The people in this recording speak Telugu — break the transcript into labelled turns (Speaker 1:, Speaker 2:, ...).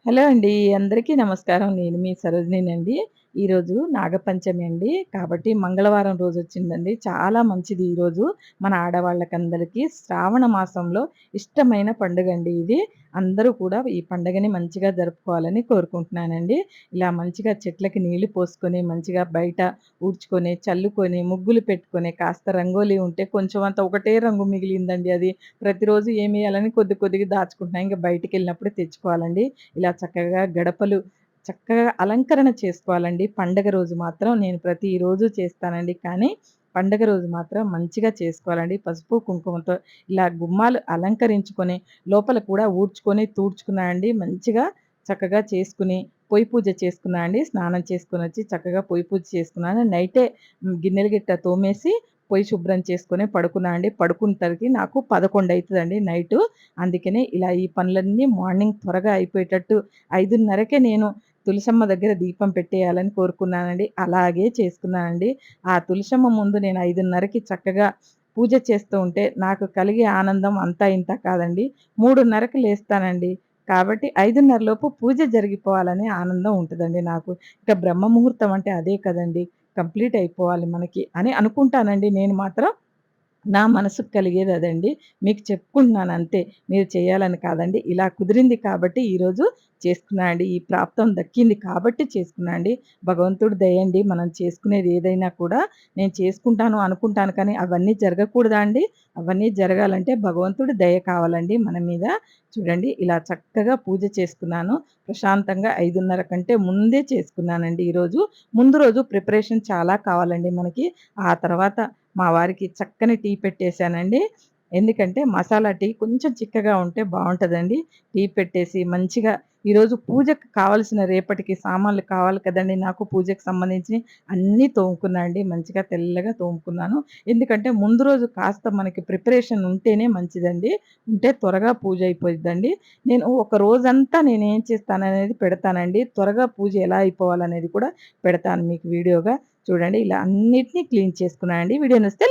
Speaker 1: హలో అండి. అందరికీ నమస్కారం. నేను మీ సరోజినినండి. ఈరోజు నాగపంచమి అండి. కాబట్టి మంగళవారం రోజొచ్చిందండి. చాలా మంచిది ఈరోజు మన ఆడవాళ్ళకందరికీ. శ్రావణ మాసంలో ఇష్టమైన పండుగండి ఇది. అందరూ కూడా ఈ పండగని మంచిగా జరుపుకోవాలని కోరుకుంటున్నానండి. ఇలా మంచిగా చెట్లకి నీళ్లు పోసుకొని, మంచిగా బయట ఊడ్చుకొని, చల్లుకొని, ముగ్గులు పెట్టుకొని, కాస్త రంగోలి ఉంటే కొంచెం అంత ఒకటే రంగు మిగిలిందండి అది. ప్రతిరోజు ఏమేయాలని కొద్ది కొద్దిగా దాచుకుంటున్నా. ఇంక బయటికెళ్ళినప్పుడు తెచ్చుకోవాలండి. ఇలా చక్కగా గడపలు చక్కగా అలంకరణ చేసుకోవాలండి. పండగ రోజు మాత్రం నేను ప్రతిరోజు చేస్తానండి. కానీ పండగ రోజు మాత్రం మంచిగా చేసుకోవాలండి. పసుపు, కుంకుమతో ఇలా గుమ్మాలు అలంకరించుకొని, లోపల కూడా ఊడ్చుకొని, తూడ్చుకున్నా అండి. మంచిగా చక్కగా చేసుకుని, పొయ్యి పూజ చేసుకున్నా అండి. స్నానం చేసుకొనొచ్చి చక్కగా పొయ్యి పూజ చేసుకున్నాను. నైటే గిన్నెలు గిట్ట తోమేసి, పొయ్యి శుభ్రం చేసుకొని పడుకున్నా అండి. పడుకునేసరికి నాకు 11 అయితదండి నైటు. అందుకనే ఇలా ఈ పనులన్నీ మార్నింగ్ త్వరగా అయిపోయేటట్టు 5:30కే నేను తులసమ్మ దగ్గర దీపం పెట్టేయాలని కోరుకున్నానండి. అలాగే చేసుకున్నానండి. ఆ తులసమ్మ ముందు నేను 5:30కి చక్కగా పూజ చేస్తూ ఉంటే నాకు కలిగే ఆనందం అంతా ఇంతా కాదండి. 3:30కి లేస్తానండి. కాబట్టి 5:30 లోపు పూజ జరిగిపోవాలనే ఆనందం ఉంటదండి నాకు. ఇక బ్రహ్మ ముహూర్తం అంటే అదే కదండీ! కంప్లీట్ అయిపోవాలి మనకి అని అనుకుంటానండి నేను మాత్రం. నా మనసుకు కలిగేది అదండి. మీకు చెప్పుకుంటున్నాను అంతే. మీరు చేయాలని కాదండి. ఇలా కుదిరింది కాబట్టి ఈరోజు చేసుకున్నా అండి. ఈ ప్రాప్తం దక్కింది కాబట్టి చేసుకున్నా అండి. భగవంతుడి దయండి. మనం చేసుకునేది ఏదైనా కూడా నేను చేసుకుంటాను అనుకుంటాను కానీ అవన్నీ జరగకూడదా అండి? అవన్నీ జరగాలంటే భగవంతుడి దయ కావాలండి మన మీద. చూడండి ఇలా చక్కగా పూజ చేసుకున్నాను. ప్రశాంతంగా 5:30 కంటే ముందే చేసుకున్నానండి ఈరోజు. ముందు రోజు ప్రిపరేషన్ చాలా కావాలండి మనకి. ఆ తర్వాత మా వారికి చక్కని టీ పెట్టేసానండి. ఎందుకంటే మసాలా టీ కొంచెం చిక్కగా ఉంటే బావుంటదండి. టీ పెట్టేసి మంచిగా ఈరోజు పూజకి కావాల్సిన రేపటికి సామాన్లు కావాలి కదండీ! నాకు పూజకి సంబంధించినయి అన్నీ తోముకున్నా అండి. మంచిగా తెల్లగా తోముకున్నాను. ఎందుకంటే ముందు రోజు కాస్త మనకి ప్రిపరేషన్ ఉంటేనే మంచిదండి. ఉంటే త్వరగా పూజ అయిపోయిద్దండి. నేను ఒక రోజంతా నేనేం చేస్తాననేది పెడతానండి. త్వరగా పూజ ఎలా అయిపోవాలనేది కూడా పెడతాను మీకు వీడియోగా. చూడండి ఇలా అన్నిటిని క్లీన్ చేసుకున్నానండి. వీడియో నచ్చితే